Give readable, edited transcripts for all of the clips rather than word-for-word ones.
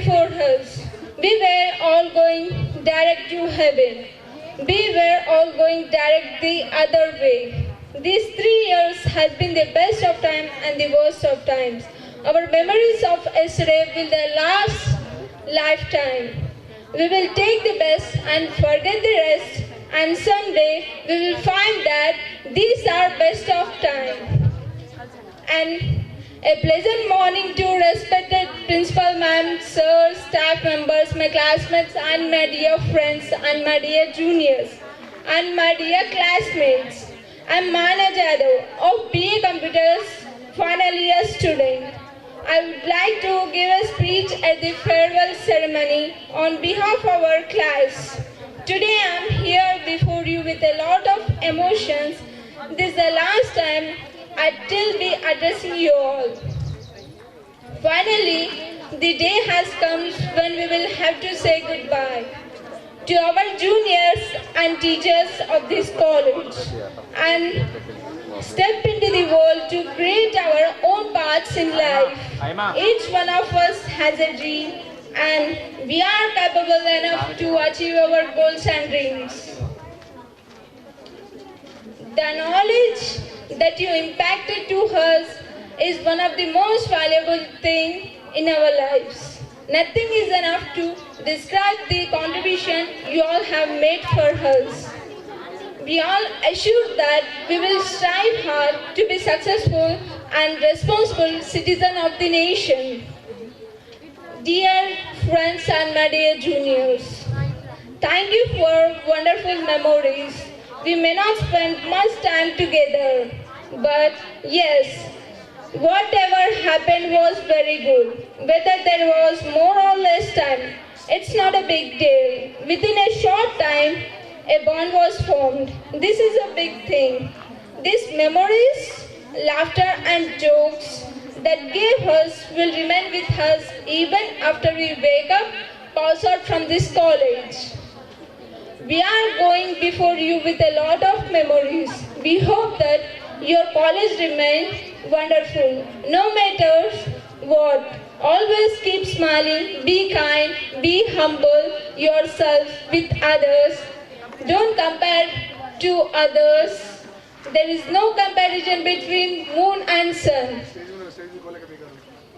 before us. We were all going direct to heaven. We were all going direct the other way. These 3 years has been the best of times and the worst of times. Our memories of yesterday will the last lifetime. We will take the best and forget the rest, and someday we will find that these are best of time. And a pleasant morning to respected principal ma'am, sirs, staff members, my classmates and my dear friends and my dear juniors and my dear classmates. I am Mana Jadhav of BA Computers final year student. I would like to give a speech at the farewell ceremony on behalf of our class. Today I am here before you with a lot of emotions. This is the last time I will be addressing you all. Finally, the day has come when we will have to say goodbye to our juniors and teachers of this college and step into the world to create our own paths in life. Each one of us has a dream and we are capable enough to achieve our goals and dreams. The knowledge that you impacted to us is one of the most valuable things in our lives. Nothing is enough to describe the contribution you all have made for us. We all assure that we will strive hard to be successful and responsible citizen of the nation. Dear friends and my dear juniors, thank you for wonderful memories. We may not spend much time together, but yes, whatever happened was very good. Whether there was more or less time, it's not a big deal. Within a short time, a bond was formed. This is a big thing. These memories, laughter and jokes that gave us will remain with us even after we wake up, pass out from this college. We are going before you with a lot of memories. We hope that your college remains wonderful. No matter what, always keep smiling, be kind, be humble yourself with others. Don't compare to others. There is no comparison between moon and sun.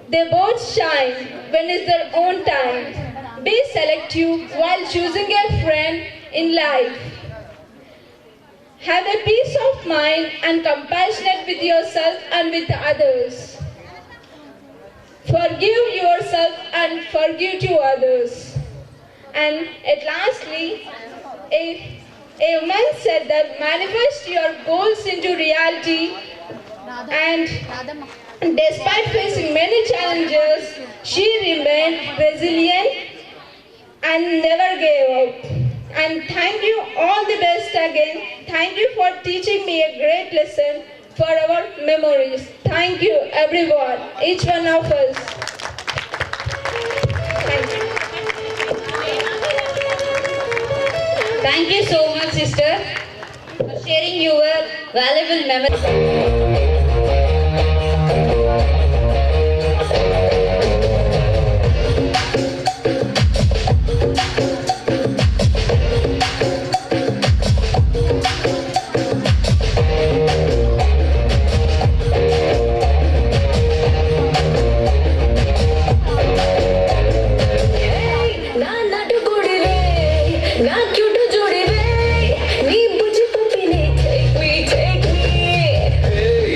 They both shine when it's their own time. Be selective while choosing a friend in life. Have a peace of mind and compassionate with yourself and with others. Forgive yourself and forgive to others. And at lastly, a woman said that manifest your goals into reality, and despite facing many challenges, she remained resilient and never gave up. And thank you all the best again. Thank you for teaching me a great lesson for our memories. Thank you everyone, each one of us. Thank you. Thank you so much, sister, for sharing your valuable memories. Take me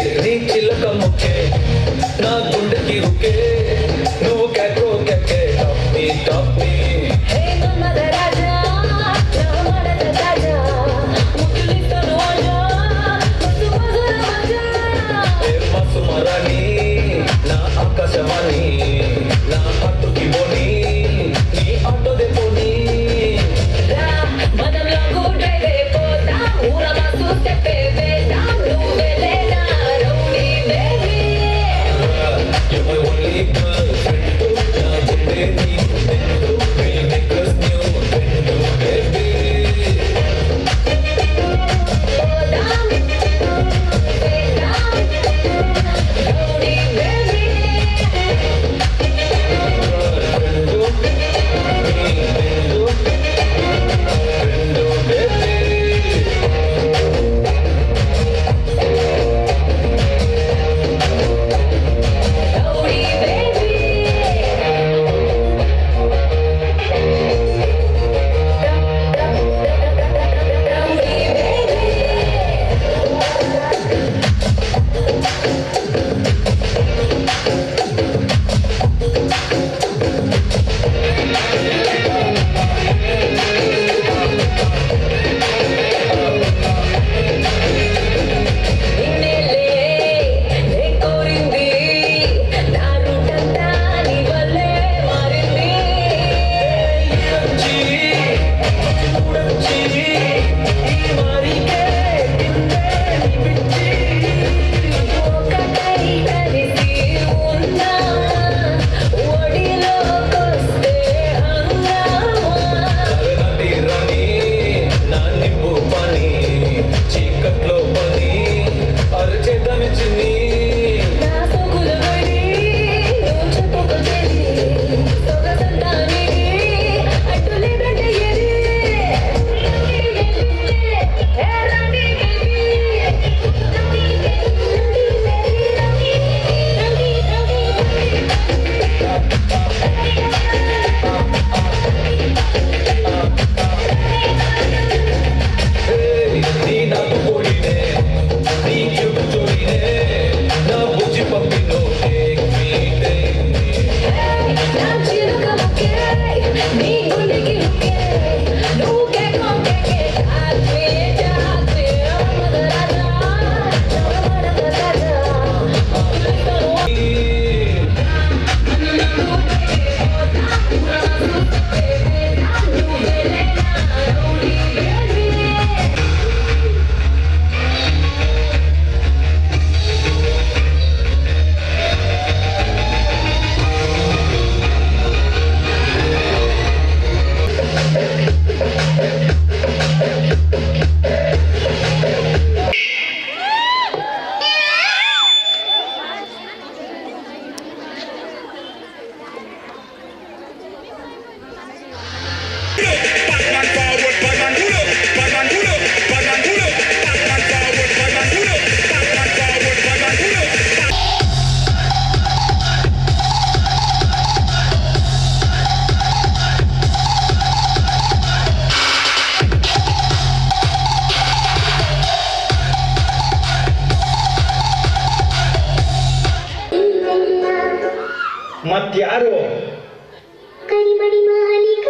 ಮತ್ಯಾರು ಕರಿಮಡಿ ಮಾಲೀಕ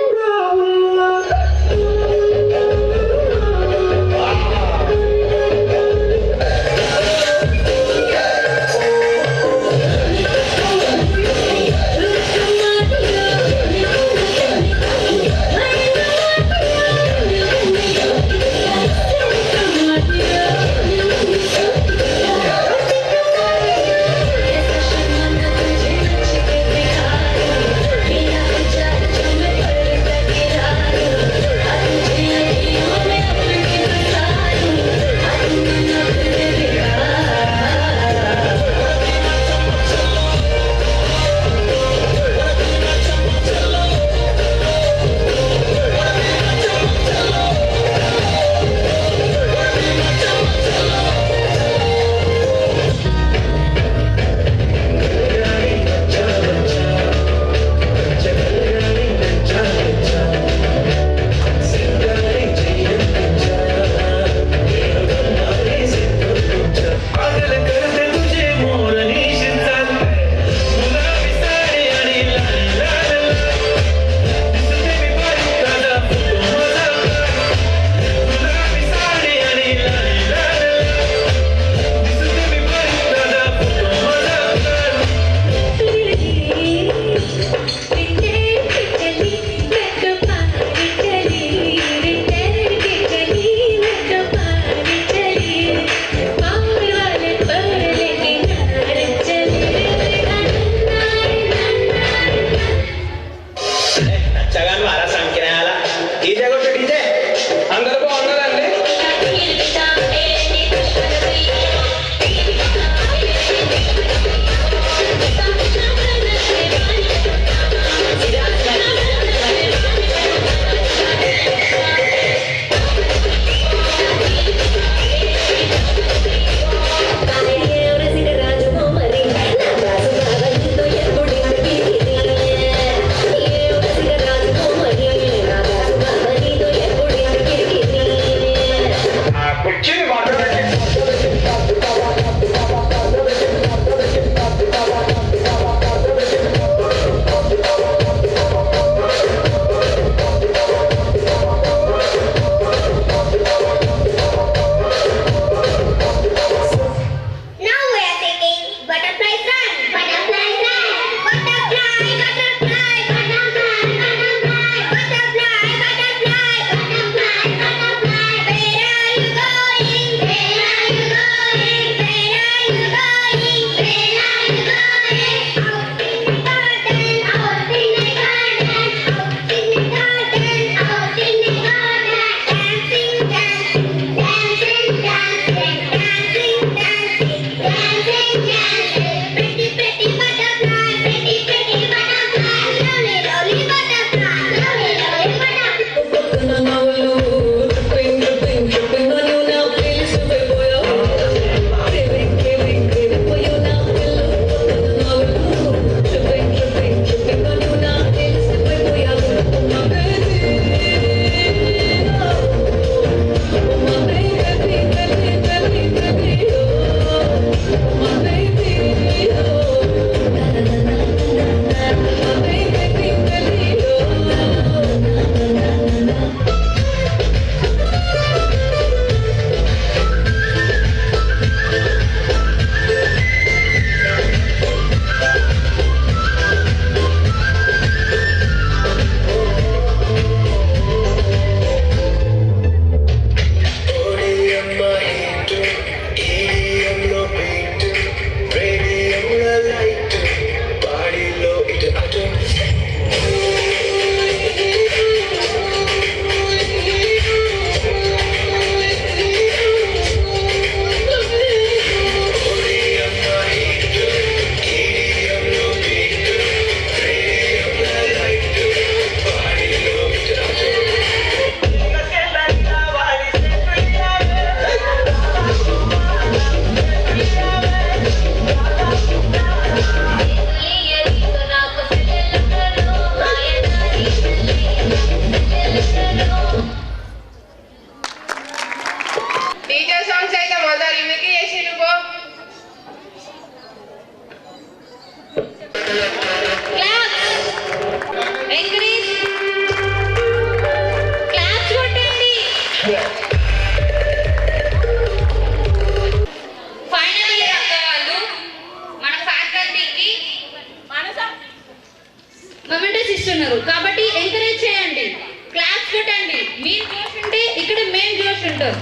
అంటారు.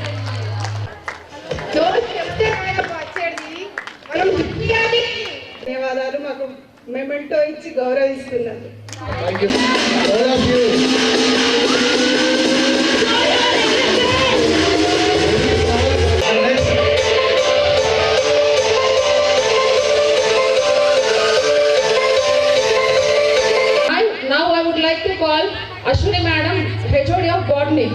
చెప్తే వచ్చేది మనం ధన్యవాదాలు. మాకు memento ఇచ్చి గౌరవిస్తున్నారు. Now I would like to call Ashwini Madam, HOD of Botany.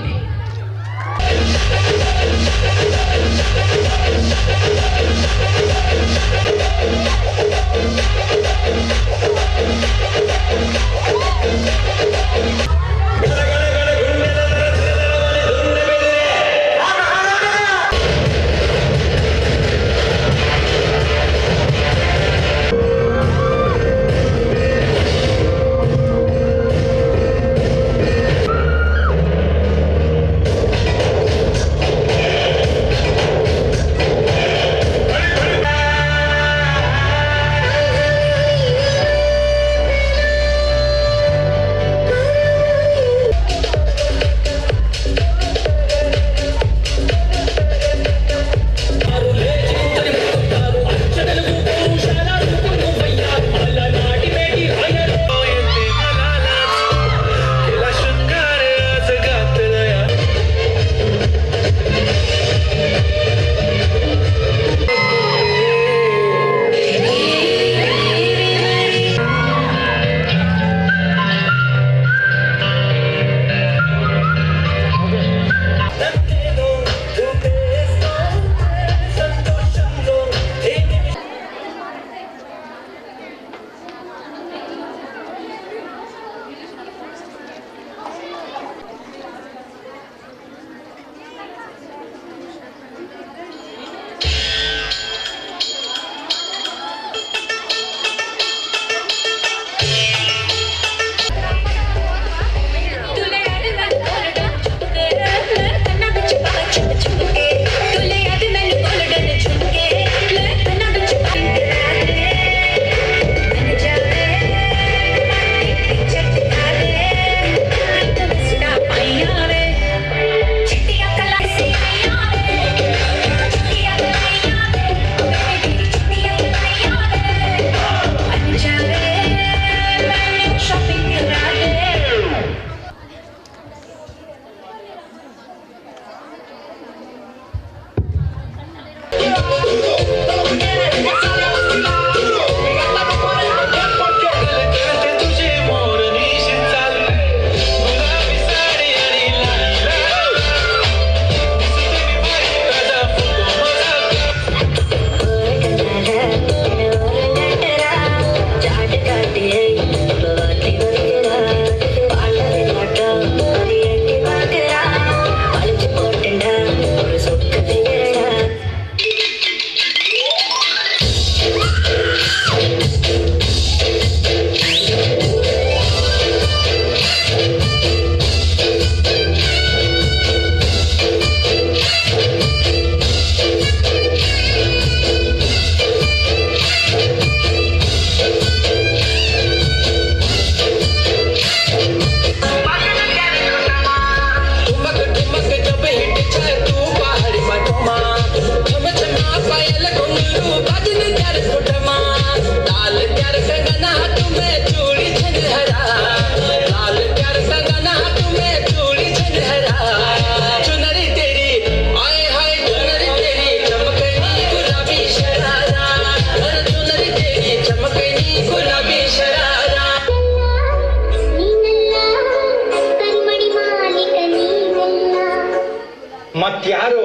ಮತ್ಯಾರು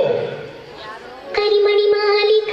ಕರಿಮಣಿ ಮಾಲೀಕ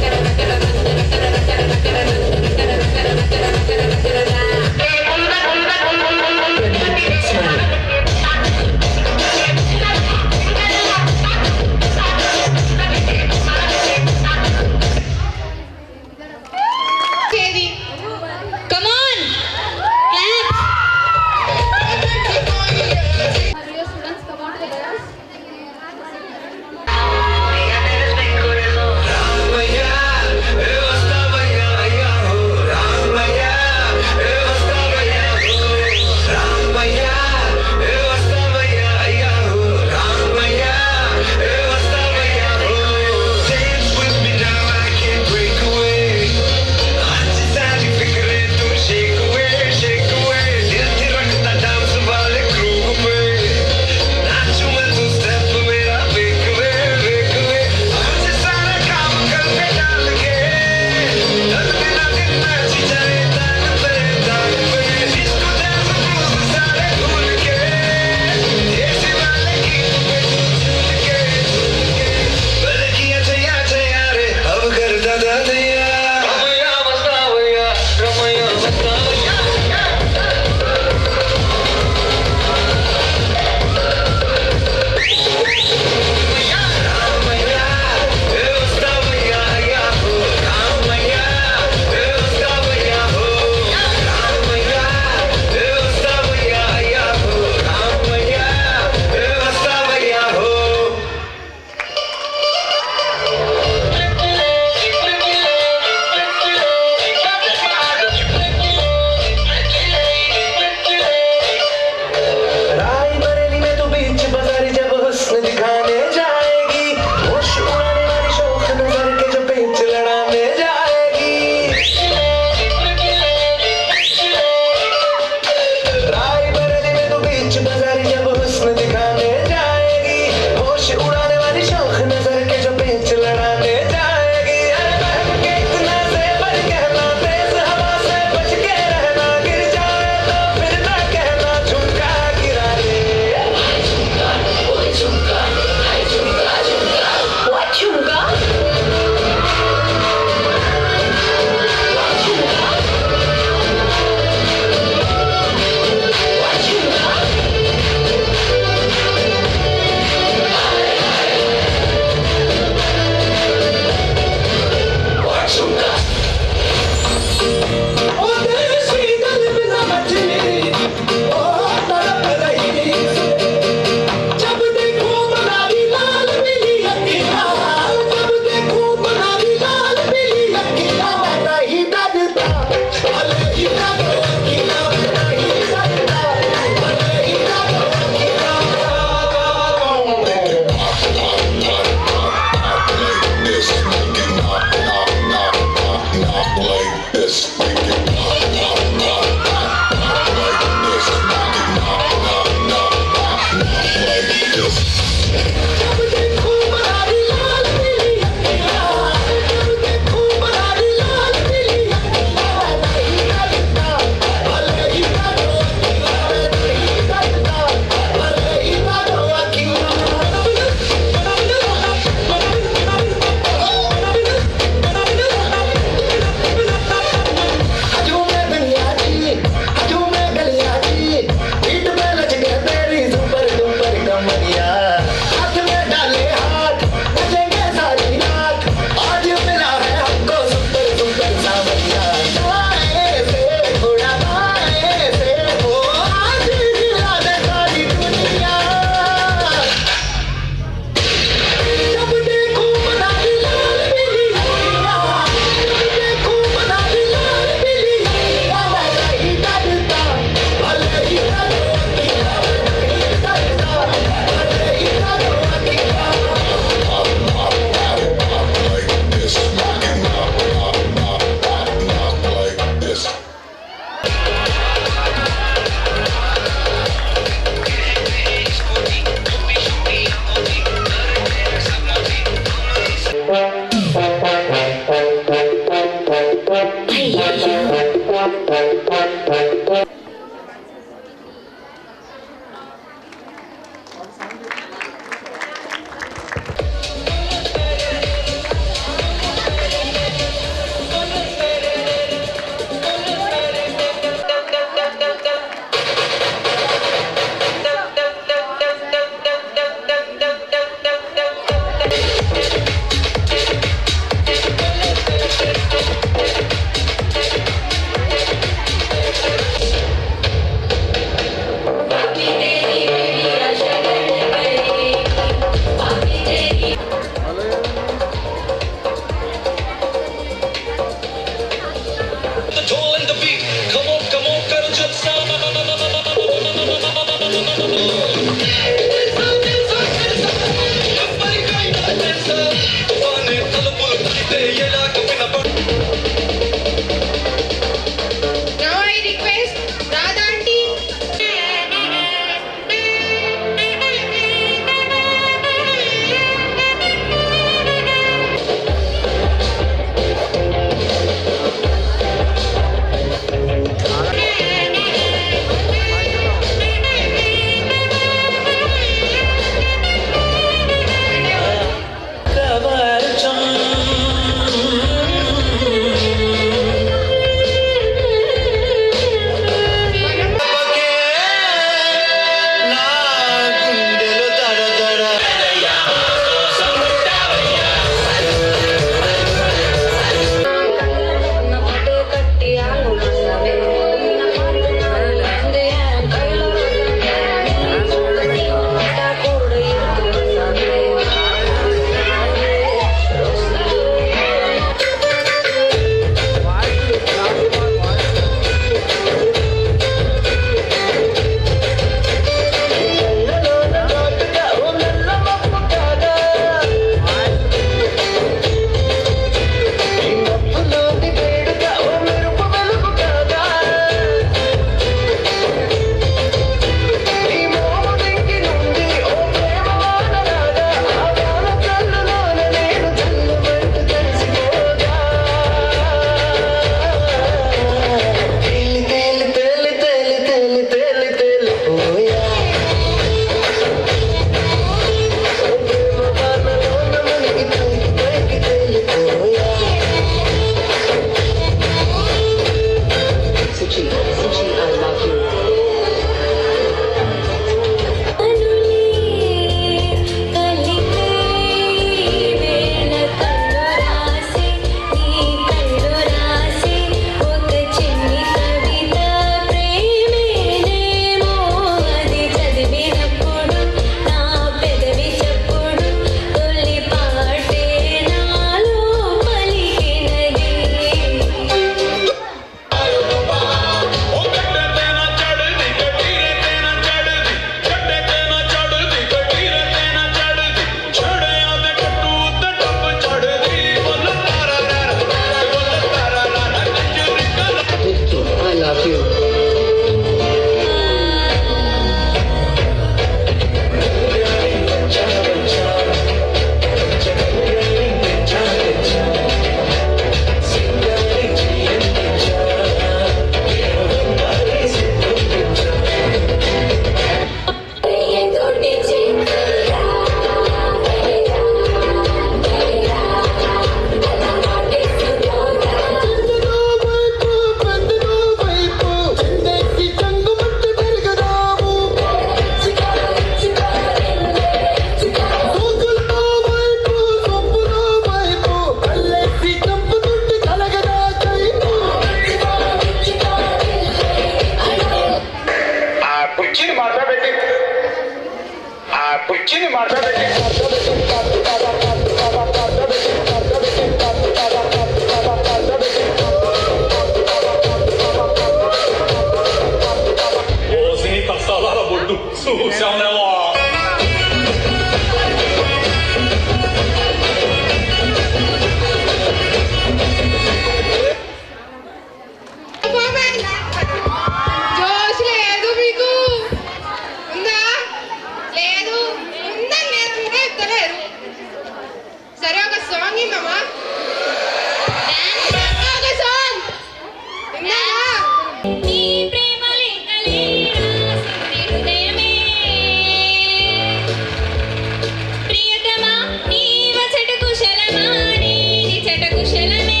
కుశలమే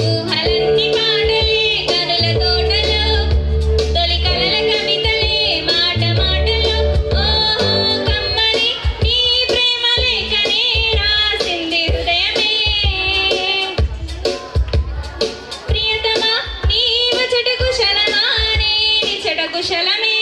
ఊహలన్నీ పాటలే కనుల తోటలో తొలి కలల కవితలే మాట మాటలో ఓహో కమ్మని నీ ప్రేమ లేఖనే రాసింది హృదయమే ప్రియతమా నీ ముచ్చట కుశలమా నీ నిచ్చట కుశలమే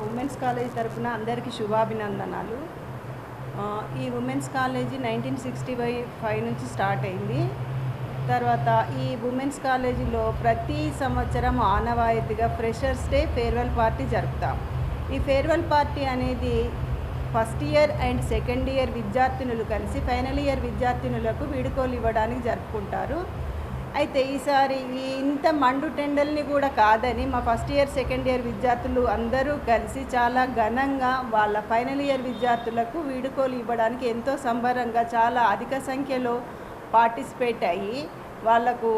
ఉమెన్స్ కాలేజ్ తరఫున అందరికీ శుభాభినందనాలు. ఈ ఉమెన్స్ కాలేజీ 1965 నుంచి స్టార్ట్ అయింది. తర్వాత ఈ ఉమెన్స్ కాలేజీలో ప్రతి సంవత్సరం ఆనవాయితీగా ఫ్రెషర్స్ డే, ఫేర్వెల్ పార్టీ జరుపుతాం. ఈ ఫేర్వెల్ పార్టీ అనేది first year and second year విద్యార్థినులు కలిసి ఫైనల్ ఇయర్ విద్యార్థినులకు వీడుకోలు ఇవ్వడానికి జరుపుకుంటారు. అయితే ఈసారి ఇంత మండు టెండల్ని కూడా కాదని మా ఫస్ట్ ఇయర్ సెకండ్ ఇయర్ విద్యార్థులు అందరూ కలిసి చాలా ఘనంగా వాళ్ళ ఫైనల్ ఇయర్ విద్యార్థులకు వీడుకోలు ఇవ్వడానికి ఎంతో సంబరంగా చాలా అధిక సంఖ్యలో పార్టిసిపేట్ అయ్యి వాళ్ళకు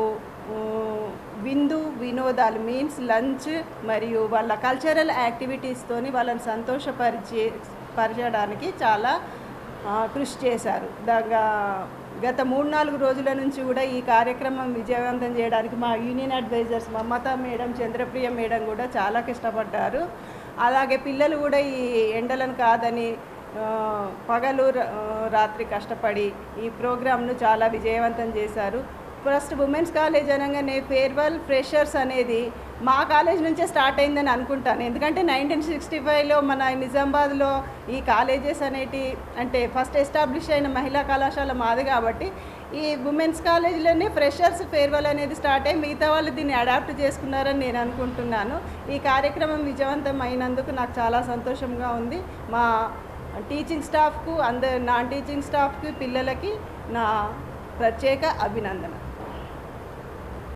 విందు వినోదాలు మీన్స్ లంచ్ మరియు వాళ్ళ కల్చరల్ యాక్టివిటీస్తోని వాళ్ళని సంతోషపరచడానికి చాలా కృషి చేశారు. గత 3-4 రోజుల నుంచి కూడా ఈ కార్యక్రమం విజయవంతం చేయడానికి మా union advisers Mamata madam, Chandrapriya madam కూడా చాలా కష్టపడ్డారు. అలాగే పిల్లలు కూడా ఈ ఎండలను కాదని పగలు రాత్రి కష్టపడి ఈ ప్రోగ్రామ్ను చాలా విజయవంతం చేశారు. ఫస్ట్ ఉమెన్స్ కాలేజ్ అనగానే ఫేర్వెల్ ఫ్రెషర్స్ అనేది మా కాలేజ్ నుంచే స్టార్ట్ అయిందని అనుకుంటాను. ఎందుకంటే 1965లో మన నిజామాబాద్లో ఈ కాలేజెస్ అనేటి అంటే ఫస్ట్ ఎస్టాబ్లిష్ అయిన మహిళా కళాశాల మాది కాబట్టి ఈ ఉమెన్స్ కాలేజీలోనే ఫ్రెషర్స్ ఫేర్వెల్ అనేది స్టార్ట్ అయ్యి మిగతా వాళ్ళు దీన్ని అడాప్ట్ చేసుకున్నారని నేను అనుకుంటున్నాను. ఈ కార్యక్రమం విజయవంతం అయినందుకు నాకు చాలా సంతోషంగా ఉంది. మా టీచింగ్ స్టాఫ్కు నాన్ టీచింగ్ స్టాఫ్కి పిల్లలకి నా ప్రత్యేక అభినందన.